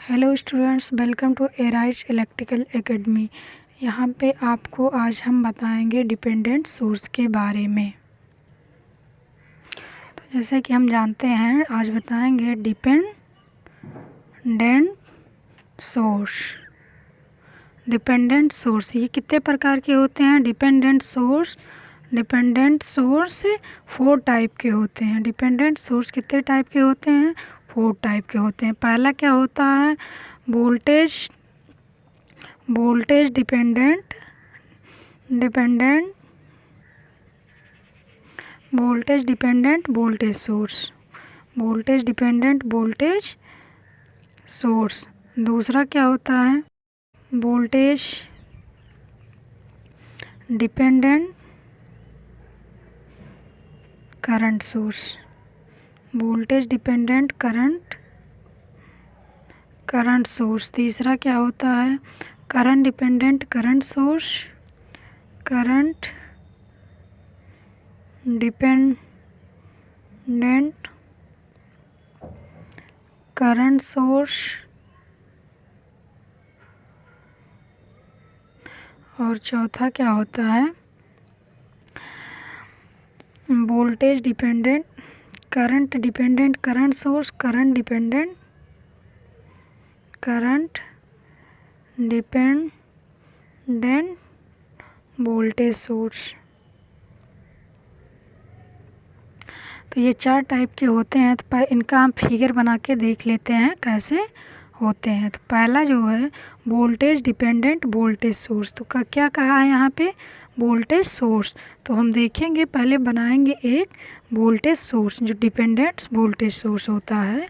Hello students, welcome to Arise Electrical Academy. यहाँ पे आपको आज हम बताएंगे डिपेंडेंट सोर्स के बारे में। तो जैसे कि हम जानते हैं, आज बताएंगे डिपेंडेंट सोर्स। डिपेंडेंट सोर्स ये कितने प्रकार के होते हैं? डिपेंडेंट सोर्स 4 टाइप के होते हैं। डिपेंडेंट सोर्स कितने टाइप के होते हैं? 4 टाइप के होते हैं। पहला क्या होता है? Voltage dependent voltage source. दूसरा क्या होता है? Voltage dependent current source. Current source. तीसरा क्या होता है? Current dependent current source. और चौथा क्या होता है? Voltage dependent current source. Current dependent voltage source. तो ये 4 टाइप के होते हैं। तो इनका हम फिगर बना के देख लेते हैं कैसे होते हैं। तो पहला जो है वोल्टेज डिपेंडेंट वोल्टेज सोर्स। तो क्या कहा है यहाँ पे? Voltage source. तो हम देखेंगे, पहले बनाएंगे एक वोल्टेज सोर्स। जो डिपेंडेंट वोल्टेज सोर्स होता है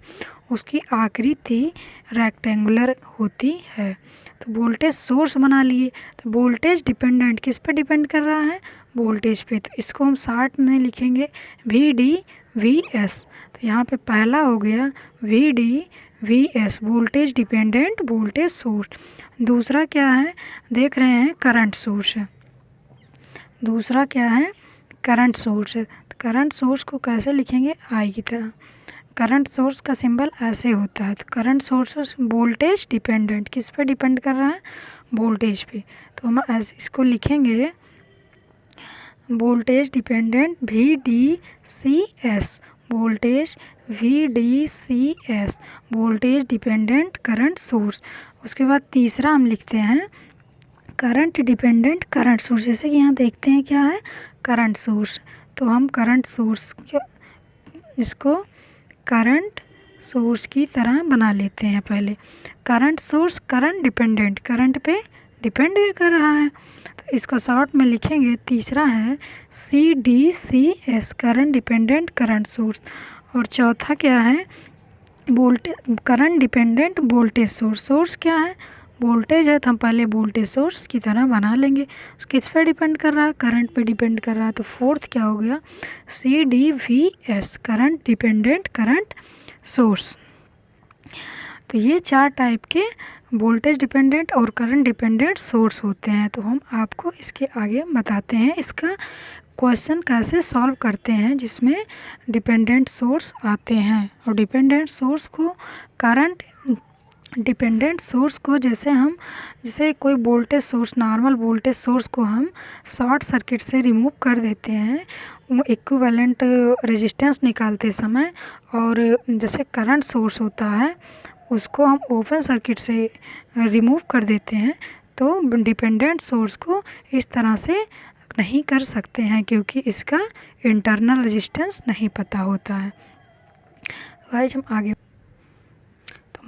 उसकी आकृति रेक्टेंगुलर होती है। तो वोल्टेज सोर्स बना लिए। तो वोल्टेज डिपेंडेंट किस पे डिपेंड कर रहा है? वोल्टेज पे। तो इसको हम शॉर्ट में लिखेंगे VDVS। तो यहाँ पे पहला हो गया VDVS, voltage dependent voltage source. दूसरा क्या है? देख रहे हैं, करंट सोर्स है। दूसरा क्या है? करंट सोर्स है। तो करंट सोर्स को कैसे लिखेंगे? I की तरह। करंट सोर्स का सिंबल ऐसे होता है। तो करंट सोर्स वोल्टेज डिपेंडेंट किस पे डिपेंड कर रहा है? वोल्टेज पे। तो हम ऐसे इसको लिखेंगे voltage dependent VDCS, voltage dependent current source. उसके बाद तीसरा हम लिखते हैं करंट डिपेंडेंट करंट सोर्स। जैसे कि यहाँ देखते हैं क्या है? Current source. तो हम करंट सोर्स इसको करंट सोर्स की तरह बना लेते हैं। पहले current source current dependent, current पे डिपेंड कर रहा है, तो इसको शॉर्ट में लिखेंगे। तीसरा है CDCS, current dependent current source. और चौथा क्या है? Current dependent voltage source. Source क्या है? वोल्टेज है, तो हम पहले वोल्टेज सोर्स की तरह बना लेंगे। किस पे डिपेंड कर रहा है? करंट पे डिपेंड कर रहा है। तो फोर्थ क्या हो गया? CDVS, current dependent current source. तो ये 4 टाइप के वोल्टेज डिपेंडेंट और करंट डिपेंडेंट सोर्स होते हैं। तो हम आपको इसके आगे बताते हैं इसका क्वेश्चन कैसे सॉल्व करते हैं जिसमें डिपेंडेंट सोर्स आते हैं। और डिपेंडेंट सोर्स को करंट डिपेंडेंट सोर्स को जैसे कोई voltage source, normal voltage source को हम शॉर्ट सर्किट से रिमूव कर देते हैं वो इक्विवेलेंट रेजिस्टेंस निकालते समय, और जैसे करंट सोर्स होता है उसको हम ओपन सर्किट से रिमूव कर देते हैं। तो डिपेंडेंट सोर्स को इस तरह से नहीं कर सकते हैं क्योंकि इसका इंटरनल रेजिस्टेंस नहीं पता होता है। गाइस हम आगे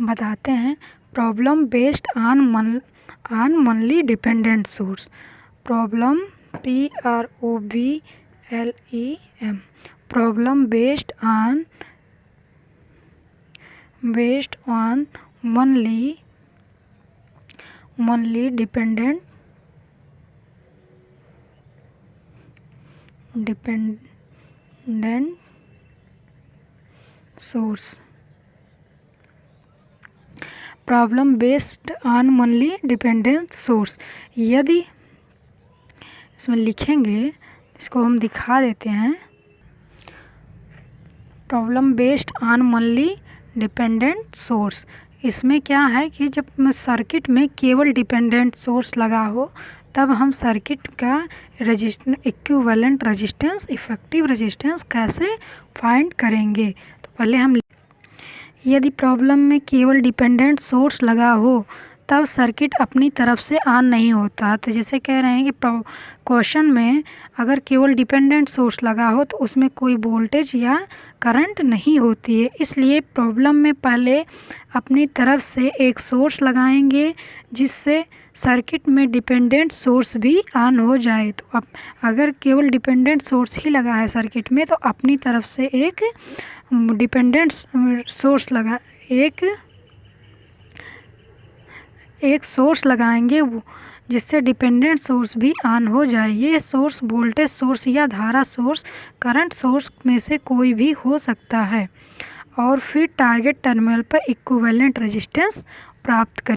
बताते हैं problem based on mainly dependent source. Problem PROBLEM, problem based on mainly dependent source. Problem based on mainly dependent source. यदि इसमें लिखेंगे, इसको हम दिखा देते हैं। Problem based on mainly dependent source, इसमें क्या है कि जब सर्किट में केवल डिपेंडेंट सोर्स लगा हो तब हम सर्किट का इक्विवेलेंट रेजिस्टेंस, इफेक्टिव रेजिस्टेंस कैसे फाइंड करेंगे। तो पहले हम, यदि प्रॉब्लम में केवल डिपेंडेंट सोर्स लगा हो तब सर्किट अपनी तरफ से ऑन नहीं होता। तो जैसे कह रहे हैं कि क्वेश्चन में अगर केवल डिपेंडेंट सोर्स लगा हो तो उसमें कोई वोल्टेज या करंट नहीं होती है, इसलिए प्रॉब्लम में पहले अपनी तरफ से एक सोर्स लगाएंगे जिससे सर्किट में डिपेंडेंट सोर्स भी ऑन हो जाए। तो अब अगर केवल डिपेंडेंट सोर्स ही लगा है सर्किट में तो अपनी तरफ से एक डिपेंडेंट सोर्स लगा एक सोर्स लगाएंगे जिससे डिपेंडेंट सोर्स भी ऑन हो जाए। ये सोर्स वोल्टेज सोर्स या धारा सोर्स, करंट सोर्स में से कोई भी हो सकता है और फिर टारगेट टर्मिनल पर इक्विवेलेंट रेजिस्टेंस प्राप्त करें।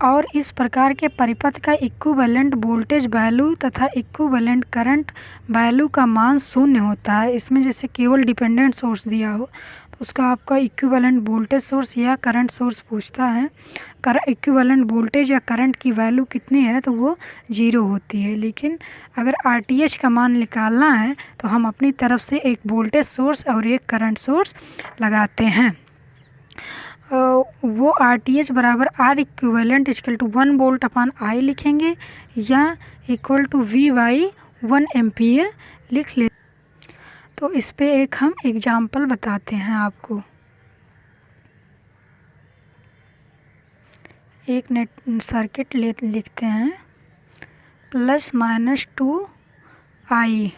और इस प्रकार के परिपथ का इक्विवेलेंट वोल्टेज वैल्यू तथा इक्विवेलेंट करंट वैल्यू का मान शून्य होता है। इसमें जैसे केवल डिपेंडेंट सोर्स दिया हो तो उसका आपका इक्विवेलेंट वोल्टेज सोर्स या करंट सोर्स पूछता है, इक्विवेलेंट वोल्टेज या करंट की वैल्यू कितनी है तो वो 0 होती है। लेकिन अगर RTH का मान निकालना है तो हम अपनी तरफ से एक वोल्टेज सोर्स और एक करंट सोर्स लगाते हैं। वो RTH बराबर R equivalent equal to 1 volt upon I लिखेंगे या इक्वल टू V/1 एम्पियर लिख ले। तो इस पे एक हम एग्जाम्पल बताते हैं आपको। एक नेट सर्किट लिखते हैं ±2I।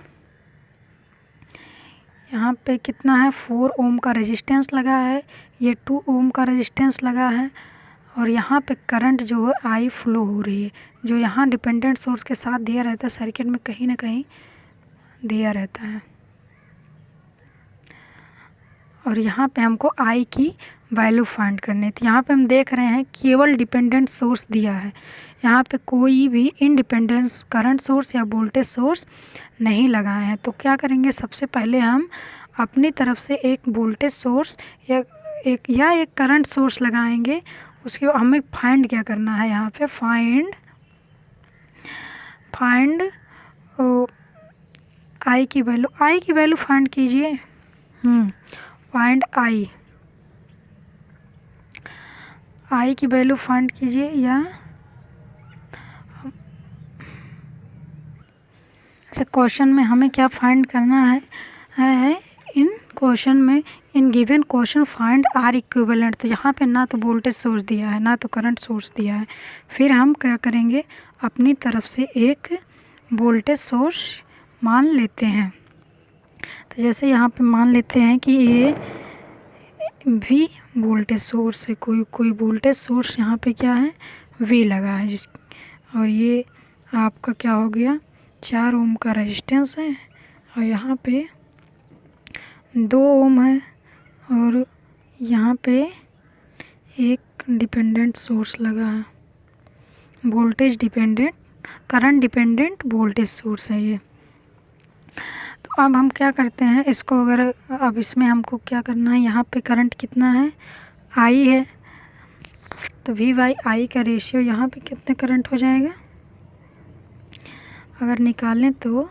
यहाँ पे कितना है, 4 ओम का रेजिस्टेंस लगा है, ये 2 ओम का रेजिस्टेंस लगा है और यहाँ पे करंट जो है I फ्लो हो रही है, जो यहाँ डिपेंडेंट सोर्स के साथ दिया रहता है सर्किट में कहीं ना कहीं दिया रहता है। और यहाँ पे हमको I की वैल्यू फाइंड करनी है। तो यहाँ पे हम देख रहे हैं केवल डिपेंडेंट सोर्स दिया है, यहाँ पे कोई भी इंडिपेंडेंट करंट सोर्स या वोल्टेज सोर्स नहीं लगाए हैं। तो क्या करेंगे, सबसे पहले हम अपनी तरफ से एक वोल्टेज सोर्स या एक करंट सोर्स लगाएंगे। उसके बाद हमें फाइंड क्या करना है, यहाँ पे फाइंड I की वैल्यू फाइंड कीजिए। फाइंड I की वैल्यू फाइंड कीजिए या अच्छा, क्वेश्चन में हमें क्या फाइंड करना है इन क्वेश्चन में, in given question find R equivalent. तो यहाँ पे ना तो वोल्टेज सोर्स दिया है ना तो करंट सोर्स दिया है। फिर हम क्या करेंगे, अपनी तरफ से एक वोल्टेज सोर्स मान लेते हैं। तो जैसे यहाँ पे मान लेते हैं कि ये V वोल्टेज सोर्स है, कोई वोल्टेज सोर्स यहाँ पे क्या है V लगा है और ये आपका क्या हो गया 4 ओम का रेजिस्टेंस है और यहाँ पे 2 ओम है और यहाँ पे एक डिपेंडेंट सोर्स लगा है, voltage dependent current dependent voltage source है ये। तो अब हम क्या करते हैं इसको, अगर अब इसमें हमको क्या करना है, यहाँ पे करंट कितना है I है, तो V/I का रेशियो यहाँ पे कितने करंट हो जाएगा अगर निकालें तो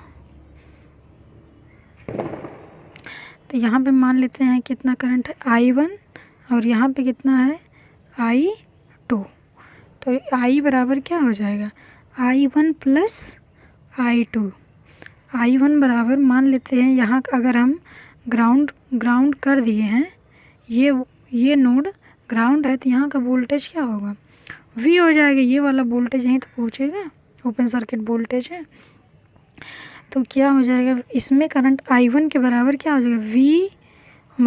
यहाँ पे मान लेते हैं कितना करंट है I1 और यहाँ पे कितना है I2। तो I बराबर क्या हो जाएगा I1 प्लस I2। I1 बराबर मान लेते हैं, यहाँ अगर हम ग्राउंड कर दिए हैं, ये नोड ग्राउंड है तो यहाँ का वोल्टेज क्या होगा V हो जाएगा। ये वाला वोल्टेज यहीं तो पहुँचेगा, ओपन सर्किट वोल्टेज है। तो क्या हो जाएगा, इसमें करंट I1 के बराबर क्या हो जाएगा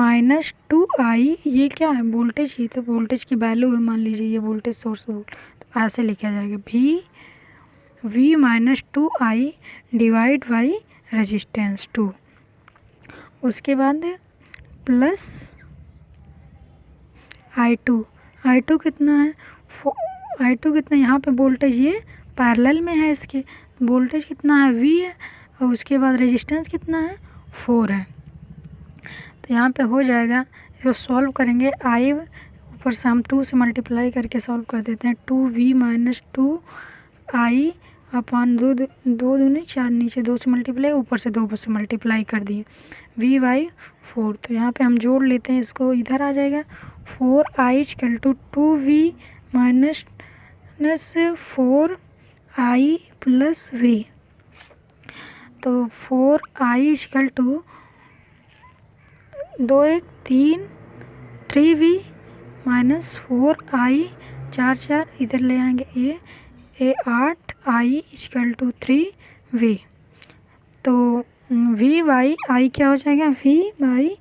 V-2I। ये क्या है वोल्टेज, ये तो वोल्टेज की वैल्यू है, मान लीजिए ये वोल्टेज सोर्स, तो ऐसे लिखा जाएगा V-2I डिवाइड बाई रेजिस्टेंस 2। उसके बाद प्लस I2 कितना है, I2 कितना, यहाँ पे वोल्टेज ये पैरेलल में है, इसके वोल्टेज कितना है V है और उसके बाद रेजिस्टेंस कितना है 4 है। तो यहाँ पे हो जाएगा, इसको सॉल्व करेंगे। आई ऊपर से हम 2 से मल्टीप्लाई करके सॉल्व कर देते हैं। 2v माइनस 2i अपॉन 2 दूनी 4, नीचे 2 से मल्टीप्लाई, ऊपर से 2 से मल्टीप्लाई कर दिए। v बाई 4, तो यहाँ पे हम जोड़ लेते हैं, इसको इधर आ जाएगा। 4i equal to 2v minus 4i plus v, तो 4i equal to 2 1 3 3v minus 4i 4 4 इधर ले आएंगे ए 8i इक्वल टू 3v, तो v बाई आई क्या हो जाएगा, v बाई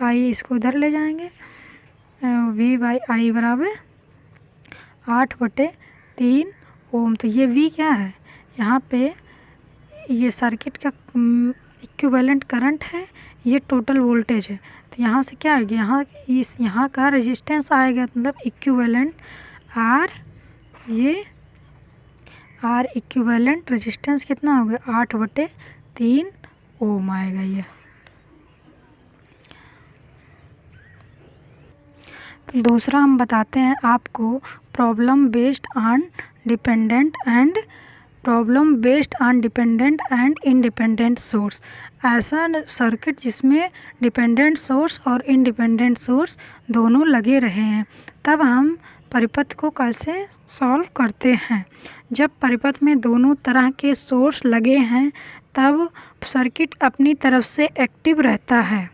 आई, इसको उधर ले जाएंगे। v बाई आई बराबर 8/3 ओम। तो ये v क्या है, यहाँ पे ये सर्किट का इक्विवेलेंट करंट है, ये टोटल वोल्टेज है। तो यहाँ से क्या आएगा, यहाँ का रेजिस्टेंस आएगा, मतलब इक्विवेलेंट आर, ये आर इक्विवेलेंट रेजिस्टेंस कितना हो गया 8/3 ओम आएगा ये। तो दूसरा हम बताते हैं आपको problem based on dependent and independent source. ऐसा सर्किट जिसमें डिपेंडेंट सोर्स और इंडिपेंडेंट सोर्स दोनों लगे रहे हैं, तब हम परिपथ को कैसे सॉल्व करते हैं। जब परिपथ में दोनों तरह के सोर्स लगे हैं तब सर्किट अपनी तरफ से एक्टिव रहता है।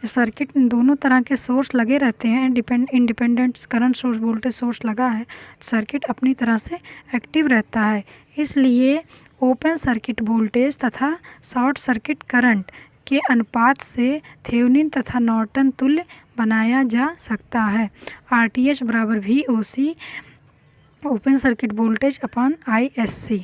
जब सर्किट दोनों तरह के सोर्स लगे रहते हैं, independent current source, voltage source लगा है, सर्किट अपनी तरह से एक्टिव रहता है। इसलिए ओपन सर्किट वोल्टेज तथा शॉर्ट सर्किट करंट के अनुपात से थेवेनिन तथा नॉर्टन तुल्य बनाया जा सकता है। RTH बराबर VOC open circuit voltage upon ISC।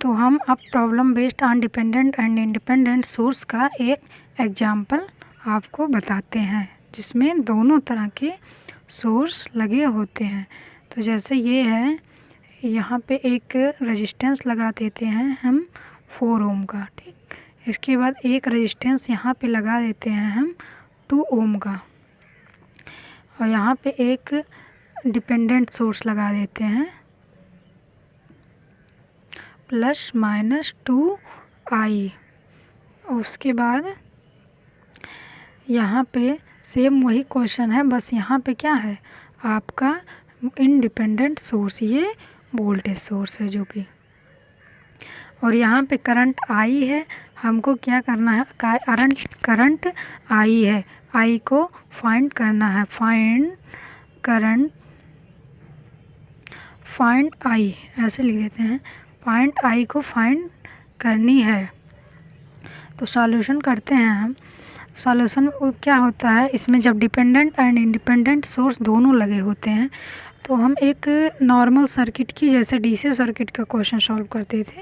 तो हम अब problem based on dependent and independent source का एक एग्जाम्पल आपको बताते हैं, जिसमें दोनों तरह के सोर्स लगे होते हैं। तो जैसे ये है, यहाँ पे एक रेजिस्टेंस लगा देते हैं हम 4 ओम का, ठीक। इसके बाद एक रेजिस्टेंस यहाँ पे लगा देते हैं हम 2 ओम का, और यहाँ पे एक डिपेंडेंट सोर्स लगा देते हैं प्लस माइनस 2i। उसके बाद यहाँ पे सेम वही क्वेश्चन है, बस यहाँ पे क्या है आपका इंडिपेंडेंट सोर्स, ये वोल्टेज सोर्स है जो कि, और यहाँ पे करंट I है। हमको क्या करना है, करंट I है, I को फाइंड करना है। फाइंड I ऐसे लिख देते हैं, फाइंड I को फाइंड करनी है। तो सॉल्यूशन करते हैं हम। सॉल्यूशन क्या होता है, इसमें जब डिपेंडेंट एंड इंडिपेंडेंट सोर्स दोनों लगे होते हैं तो हम एक नॉर्मल सर्किट की, जैसे DC सर्किट का क्वेश्चन सॉल्व करते थे,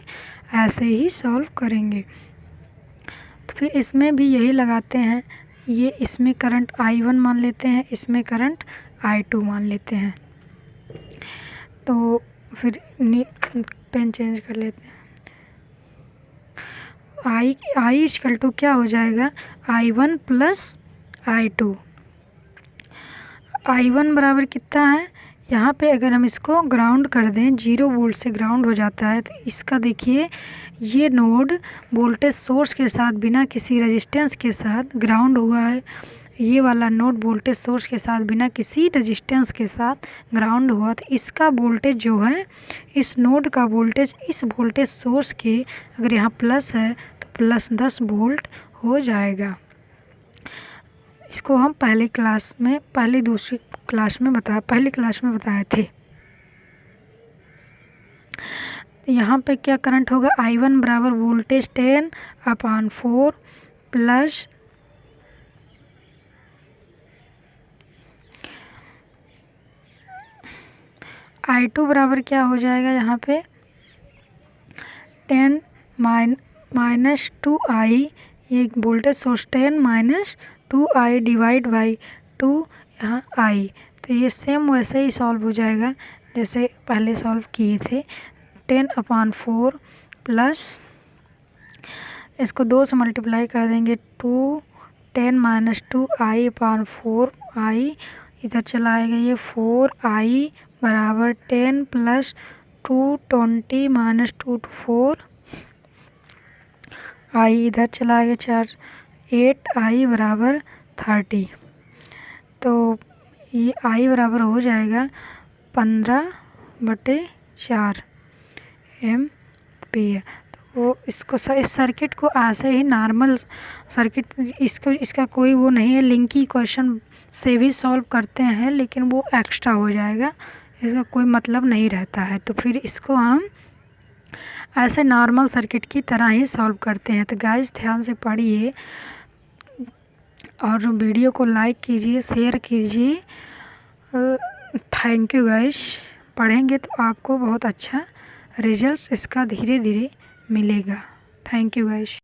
ऐसे ही सॉल्व करेंगे। तो फिर इसमें भी यही लगाते हैं, ये इसमें करंट I1 मान लेते हैं, इसमें करंट I2 मान लेते हैं। तो फिर पेन चेंज कर लेते हैं। I इक्वल टू क्या हो जाएगा, I1 प्लस I2। I1 बराबर कितना है, यहाँ पे अगर हम इसको ग्राउंड कर दें, 0 वोल्ट से ग्राउंड हो जाता है, तो इसका देखिए ये नोड वोल्टेज सोर्स के साथ बिना किसी रेजिस्टेंस के साथ ग्राउंड हुआ है, ये वाला नोड वोल्टेज सोर्स के साथ बिना किसी रेजिस्टेंस के साथ ग्राउंड हुआ। तो इसका वोल्टेज जो है, इस नोड का वोल्टेज इस वोल्टेज सोर्स के अगर यहाँ प्लस है तो प्लस 10 वोल्ट हो जाएगा। इसको हम पहली क्लास में बताए थे। यहाँ पे क्या करंट होगा, I1 बराबर वोल्टेज 10/4 प्लस I2 बराबर क्या हो जाएगा, यहाँ पे 10 माइनस 2i, ये voltage source 10 minus 2i divide by 2 यहाँ i। तो ये सेम वैसे ही सॉल्व हो जाएगा जैसे पहले सॉल्व किए थे। 10/4 प्लस इसको 2 से मल्टीप्लाई कर देंगे 2 10 माइनस 2i/4 i, इधर चला आएगा ये 4i बराबर 10 प्लस 220 माइनस 2 4 i, इधर चला आएगा 4 8i बराबर 30। तो ये i बराबर हो जाएगा 15/4 एम्पियर। तो इसको इस सर्किट को ऐसे ही नॉर्मल सर्किट, इसका कोई वो नहीं है, लिंकी क्वेश्चन से भी सॉल्व करते हैं लेकिन वो एक्स्ट्रा हो जाएगा, इसका कोई मतलब नहीं रहता है। तो फिर इसको हम ऐसे नॉर्मल सर्किट की तरह ही सॉल्व करते हैं। तो गाइस ध्यान से पढ़िए और वीडियो को लाइक कीजिए, शेयर कीजिए। Thank you guys. पढ़ेंगे तो आपको बहुत अच्छा रिजल्ट्स इसका धीरे धीरे मिलेगा। Thank you guys.